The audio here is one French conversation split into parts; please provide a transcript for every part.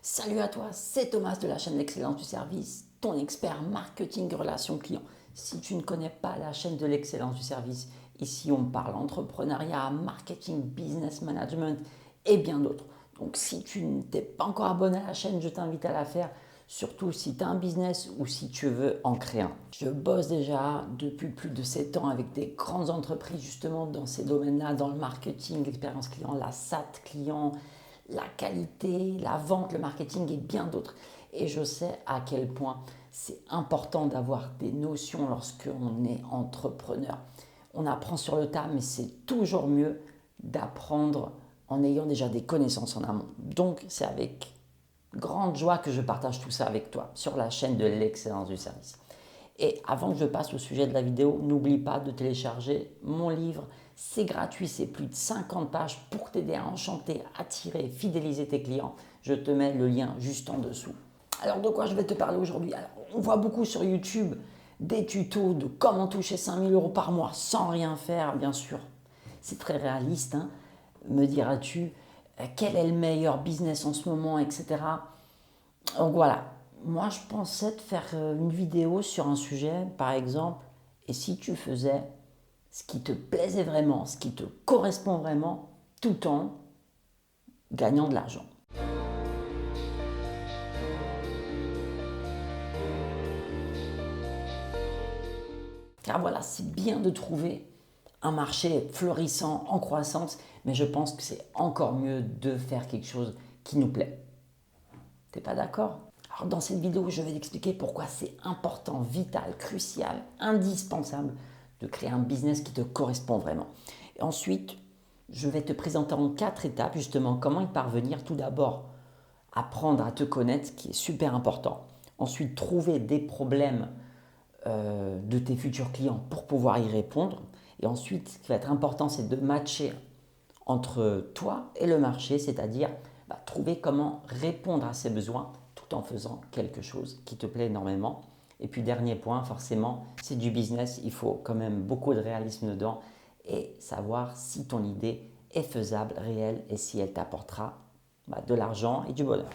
Salut à toi, c'est Thomas de la chaîne L'Excellence du Service, ton expert marketing relations clients. Si tu ne connais pas la chaîne de l'Excellence du Service, ici on parle entrepreneuriat, marketing, business management et bien d'autres. Donc si tu ne t'es pas encore abonné à la chaîne, je t'invite à la faire, surtout si tu as un business ou si tu veux en créer un. Je bosse déjà depuis plus de 7 ans avec des grandes entreprises justement dans ces domaines-là, dans le marketing, l'expérience client, la SAT client, la qualité, la vente, le marketing et bien d'autres. Et je sais à quel point c'est important d'avoir des notions lorsqu'on est entrepreneur. On apprend sur le tas, mais c'est toujours mieux d'apprendre en ayant déjà des connaissances en amont. Donc c'est avec grande joie que je partage tout ça avec toi sur la chaîne de l'Excellence du Service. Et avant que je passe au sujet de la vidéo, n'oublie pas de télécharger mon livre. C'est gratuit, c'est plus de 50 pages pour t'aider à enchanter, attirer, fidéliser tes clients. Je te mets le lien juste en dessous. Alors de quoi je vais te parler aujourd'hui? On voit beaucoup sur YouTube des tutos de comment toucher 5 000 € par mois sans rien faire, bien sûr. C'est très réaliste, hein. Me diras-tu, quel est le meilleur business en ce moment, etc. Donc voilà, moi je pensais te faire une vidéo sur un sujet, par exemple, et si tu faisais ce qui te plaisait vraiment, ce qui te correspond vraiment, tout en gagnant de l'argent. Car voilà, c'est bien de trouver un marché florissant, en croissance, mais je pense que c'est encore mieux de faire quelque chose qui nous plaît. T'es pas d'accord? Alors dans cette vidéo, je vais t'expliquer pourquoi c'est important, vital, crucial, indispensable de créer un business qui te correspond vraiment. Et ensuite, je vais te présenter en 4 étapes justement comment y parvenir. Tout d'abord, apprendre à te connaître, ce qui est super important. Ensuite, trouver des problèmes de tes futurs clients pour pouvoir y répondre. Et ensuite, ce qui va être important, c'est de matcher entre toi et le marché, c'est-à-dire trouver comment répondre à ses besoins tout en faisant quelque chose qui te plaît énormément. Et puis dernier point, forcément, c'est du business, il faut quand même beaucoup de réalisme dedans et savoir si ton idée est faisable, réelle et si elle t'apportera de l'argent et du bonheur.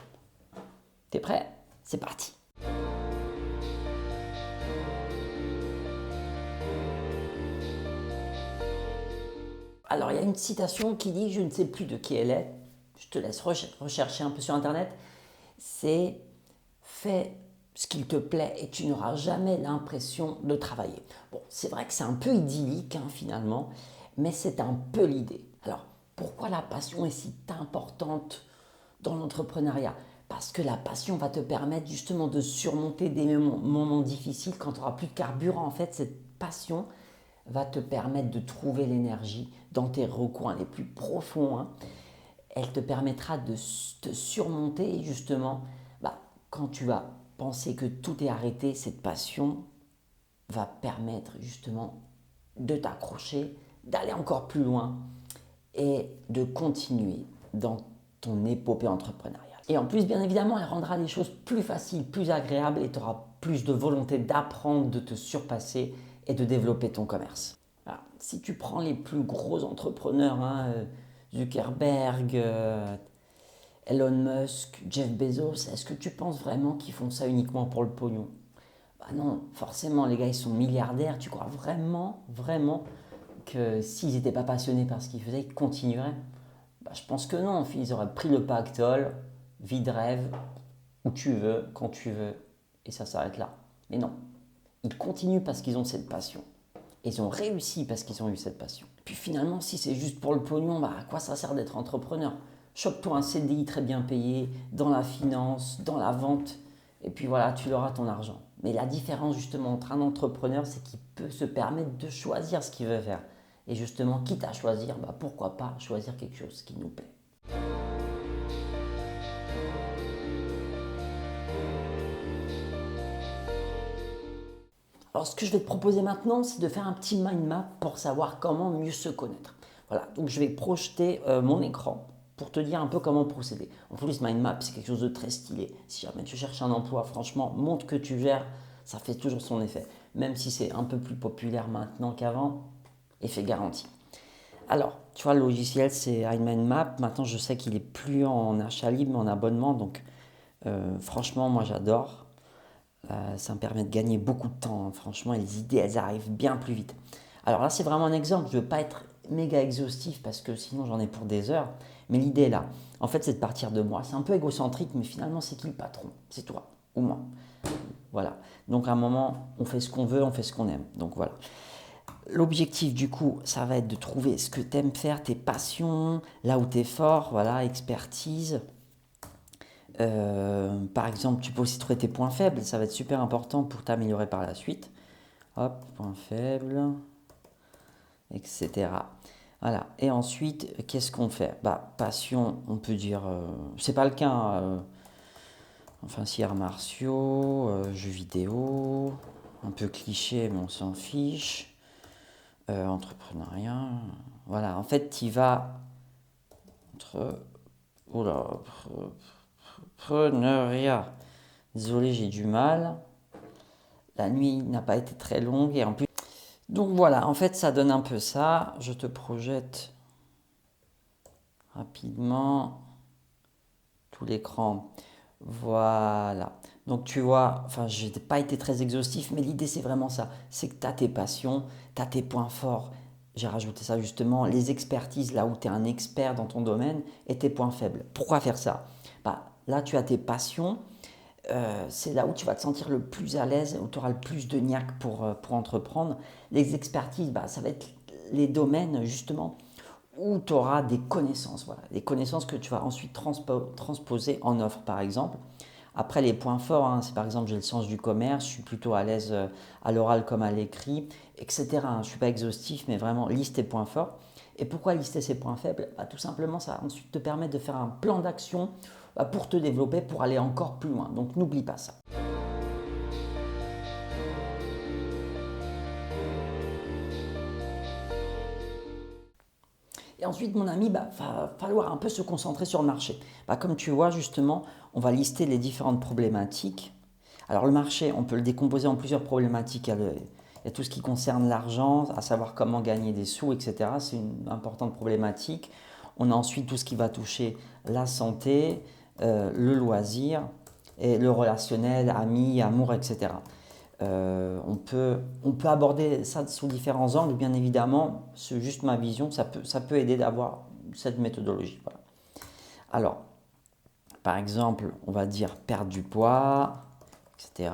T'es prêt? C'est parti! Alors, il y a une citation qui dit, je ne sais plus de qui elle est, je te laisse rechercher un peu sur Internet, c'est « fais ce qu'il te plaît et tu n'auras jamais l'impression de travailler ». Bon, c'est vrai que c'est un peu idyllique finalement, mais c'est un peu l'idée. Alors, pourquoi la passion est si importante dans l'entrepreneuriat? Parce que la passion va te permettre justement de surmonter des moments difficiles quand tu n'auras plus de carburant. En fait, cette passion va te permettre de trouver l'énergie dans tes recoins les plus profonds. Elle te permettra de te surmonter et justement, quand tu vas penser que tout est arrêté, cette passion va permettre justement de t'accrocher, d'aller encore plus loin et de continuer dans ton épopée entrepreneuriale. Et en plus, bien évidemment, elle rendra les choses plus faciles, plus agréables et tu auras plus de volonté d'apprendre, de te surpasser et de développer ton commerce. Alors, si tu prends les plus gros entrepreneurs, Zuckerberg, Elon Musk, Jeff Bezos, est-ce que tu penses vraiment qu'ils font ça uniquement pour le pognon? Non, forcément, les gars, ils sont milliardaires. Tu crois vraiment, vraiment que s'ils n'étaient pas passionnés par ce qu'ils faisaient, ils continueraient? Je pense que non. Ils auraient pris le pactole, vie de rêve, où tu veux, quand tu veux, et ça s'arrête là. Mais non, ils continuent parce qu'ils ont cette passion. Ils ont réussi parce qu'ils ont eu cette passion. Puis finalement, si c'est juste pour le pognon, à quoi ça sert d'être entrepreneur? Chope-toi un CDI très bien payé, dans la finance, dans la vente, et puis voilà, tu auras ton argent. Mais la différence justement entre un entrepreneur, c'est qu'il peut se permettre de choisir ce qu'il veut faire. Et justement, quitte à choisir, pourquoi pas choisir quelque chose qui nous plaît. Alors, ce que je vais te proposer maintenant, c'est de faire un petit mind map pour savoir comment mieux se connaître. Voilà, donc je vais projeter mon écran pour te dire un peu comment procéder. En plus, mind map, c'est quelque chose de très stylé. Si jamais tu cherches un emploi, franchement, montre que tu gères, ça fait toujours son effet. Même si c'est un peu plus populaire maintenant qu'avant, effet garanti. Alors, tu vois, le logiciel, c'est iMindMap. Maintenant, je sais qu'il est plus en achat libre, mais en abonnement. Donc, Franchement, moi j'adore. Ça me permet de gagner beaucoup de temps, hein. Franchement, et les idées, elles arrivent bien plus vite. Alors là, c'est vraiment un exemple. Je ne veux pas être méga exhaustif parce que sinon j'en ai pour des heures. Mais l'idée est là, en fait, c'est de partir de moi. C'est un peu égocentrique, mais finalement, c'est qui le patron? C'est toi ou moi. Voilà. Donc à un moment, on fait ce qu'on veut, on fait ce qu'on aime. Donc voilà. L'objectif du coup, ça va être de trouver ce que tu aimes faire, tes passions, là où tu es fort, voilà, expertise. Par exemple, tu peux aussi trouver tes points faibles, ça va être super important pour t'améliorer par la suite. Hop, points faibles, etc. Voilà. Et ensuite, qu'est-ce qu'on fait? Bah, passion, on peut dire, c'est pas le cas, hein, enfin, si arts martiaux, jeux vidéo, un peu cliché, mais on s'en fiche. Entrepreneuriat, voilà. En fait, tu vas entre, oula, entrepreneuriat. Désolé, j'ai du mal. La nuit n'a pas été très longue et en plus. Donc voilà, en fait, ça donne un peu ça. Je te projette rapidement tout l'écran. Voilà. Donc tu vois, enfin, je n'ai pas été très exhaustif, mais l'idée c'est vraiment ça. C'est que tu as tes passions, tu as tes points forts. J'ai rajouté ça justement, les expertises, là où tu es un expert dans ton domaine, et tes points faibles. Pourquoi faire ça? Bah, là, tu as tes passions, c'est là où tu vas te sentir le plus à l'aise, où tu auras le plus de niaque pour entreprendre. Les expertises, bah, ça va être les domaines justement où tu auras des connaissances, voilà, des connaissances que tu vas ensuite transposer en offre par exemple. Après les points forts, hein, c'est par exemple j'ai le sens du commerce, je suis plutôt à l'aise à l'oral comme à l'écrit, etc. Hein. Je ne suis pas exhaustif, mais vraiment liste tes points forts. Et pourquoi lister ses points faibles? Bah, tout simplement, ça va ensuite te permettre de faire un plan d'action pour te développer, pour aller encore plus loin. Donc n'oublie pas ça. Et ensuite, mon ami, bah, va falloir un peu se concentrer sur le marché. Bah, comme tu vois, justement, on va lister les différentes problématiques. Alors, le marché, on peut le décomposer en plusieurs problématiques. Il y a tout ce qui concerne l'argent, à savoir comment gagner des sous, etc. C'est une importante problématique. On a ensuite tout ce qui va toucher la santé, le loisir, et le relationnel, amis, amour, etc. On peut aborder ça sous différents angles, bien évidemment. C'est juste ma vision, ça peut aider d'avoir cette méthodologie. Voilà. Alors, par exemple, on va dire perdre du poids, etc.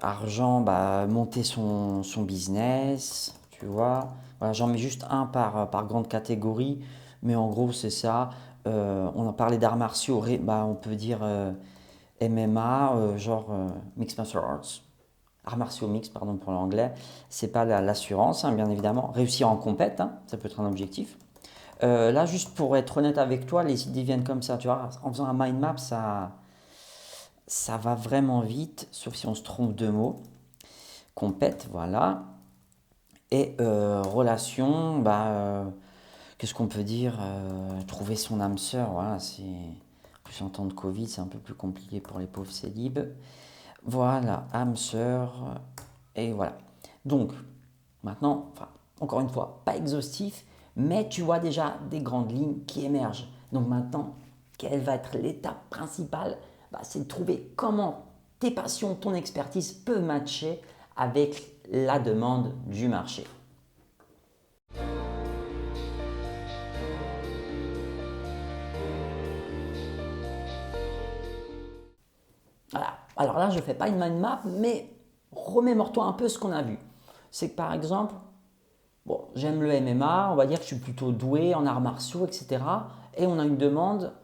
Argent, bah, monter son business, tu vois. Voilà, j'en mets juste un par grande catégorie, mais en gros, c'est ça. On a parlé d'arts martiaux, bah, on peut dire MMA, genre Mixed Martial Arts, arts martiaux mix, pardon pour l'anglais. C'est pas l'assurance, hein, bien évidemment. Réussir en compète, hein, ça peut être un objectif. Là, juste pour être honnête avec toi, les idées viennent comme ça, tu vois. En faisant un mind map, ça va vraiment vite, sauf si on se trompe de mots. Compète, voilà. Et relation, bah, qu'est-ce qu'on peut dire? Trouver son âme sœur, voilà, c'est. En plus, en temps de Covid, c'est un peu plus compliqué pour les pauvres célibes. Voilà, âme sœur, et voilà. Donc, maintenant, enfin, encore une fois, pas exhaustif, mais tu vois déjà des grandes lignes qui émergent. Donc maintenant, quelle va être l'étape principale? Bah, c'est de trouver comment tes passions, ton expertise peuvent matcher avec la demande du marché. Voilà. Alors là, je ne fais pas une mind map, mais remémore-toi un peu ce qu'on a vu. C'est que par exemple, bon, j'aime le MMA, on va dire que je suis plutôt doué en arts martiaux, etc. Et on a une demande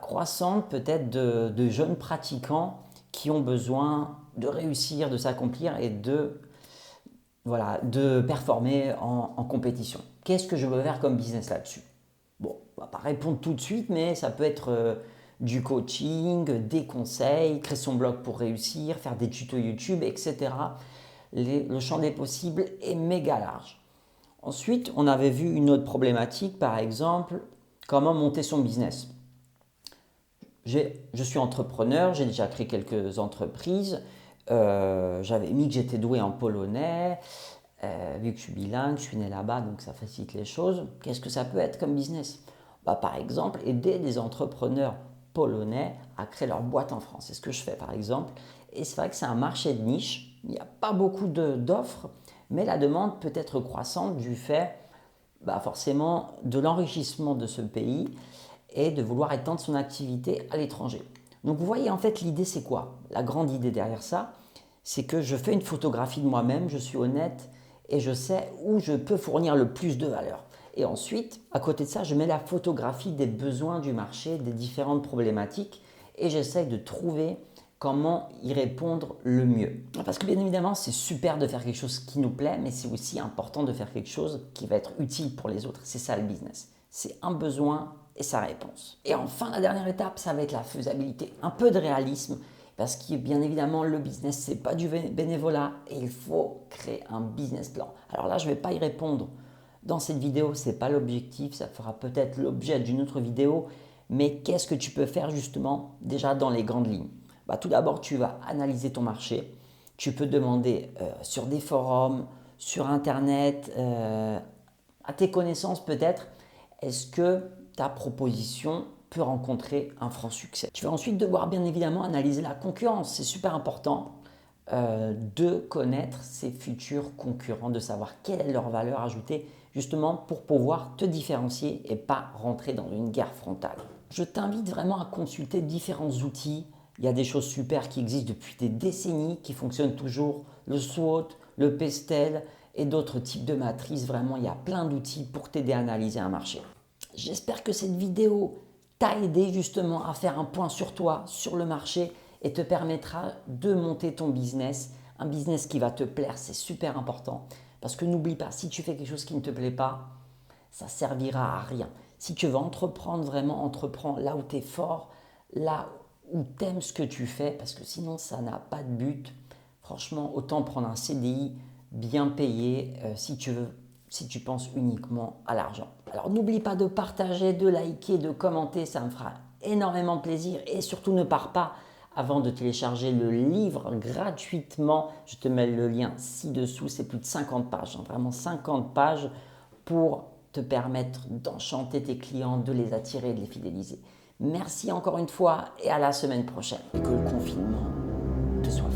croissante peut-être de jeunes pratiquants qui ont besoin de réussir, de s'accomplir et voilà, de performer en compétition. Qu'est-ce que je veux faire comme business là-dessus? Bon, on va pas répondre tout de suite, mais ça peut être du coaching, des conseils, créer son blog pour réussir, faire des tutos YouTube, etc. Le champ des possibles est méga large. Ensuite, on avait vu une autre problématique, par exemple, comment monter son business. Je suis entrepreneur, j'ai déjà créé quelques entreprises, j'avais mis que j'étais doué en polonais, vu que je suis bilingue, je suis né là-bas, donc ça facilite les choses. Qu'est-ce que ça peut être comme business? Bah, par exemple, aider des entrepreneurs. polonais à créer leur boîte en France. C'est ce que je fais par exemple. Et c'est vrai que c'est un marché de niche. Il n'y a pas beaucoup d'offres, mais la demande peut être croissante du fait forcément de l'enrichissement de ce pays et de vouloir étendre son activité à l'étranger. Donc vous voyez, en fait, l'idée c'est quoi? La grande idée derrière ça, c'est que je fais une photographie de moi-même, je suis honnête et je sais où je peux fournir le plus de valeur. Et ensuite, à côté de ça, je mets la photographie des besoins du marché, des différentes problématiques et j'essaye de trouver comment y répondre le mieux. Parce que bien évidemment, c'est super de faire quelque chose qui nous plaît, mais c'est aussi important de faire quelque chose qui va être utile pour les autres. C'est ça le business. C'est un besoin et sa réponse. Et enfin, la dernière étape, ça va être la faisabilité. Un peu de réalisme, parce que bien évidemment, le business, c'est pas du bénévolat et il faut créer un business plan. Alors là, je ne vais pas y répondre dans cette vidéo, ce n'est pas l'objectif, ça fera peut-être l'objet d'une autre vidéo, mais qu'est-ce que tu peux faire justement déjà dans les grandes lignes? Tout d'abord, tu vas analyser ton marché. Tu peux demander sur des forums, sur Internet, à tes connaissances peut-être, est-ce que ta proposition peut rencontrer un franc succès? Tu vas ensuite devoir bien évidemment analyser la concurrence. C'est super important de connaître ses futurs concurrents, de savoir quelle est leur valeur ajoutée justement pour pouvoir te différencier et pas rentrer dans une guerre frontale. Je t'invite vraiment à consulter différents outils. Il y a des choses super qui existent depuis des décennies, qui fonctionnent toujours, le SWOT, le PESTEL et d'autres types de matrices. Vraiment, il y a plein d'outils pour t'aider à analyser un marché. J'espère que cette vidéo t'a aidé justement à faire un point sur toi, sur le marché et te permettra de monter ton business, un business qui va te plaire, c'est super important. Parce que n'oublie pas, si tu fais quelque chose qui ne te plaît pas, ça servira à rien. Si tu veux entreprendre, vraiment entreprends là où tu es fort, là où tu aimes ce que tu fais, parce que sinon ça n'a pas de but. Franchement, autant prendre un CDI bien payé si tu penses uniquement à l'argent. Alors n'oublie pas de partager, de liker, de commenter, ça me fera énormément plaisir et surtout ne pars pas avant de télécharger le livre gratuitement. Je te mets le lien ci-dessous, c'est plus de 50 pages, vraiment 50 pages pour te permettre d'enchanter tes clients, de les attirer et de les fidéliser. Merci encore une fois et à la semaine prochaine. Et que le confinement te soit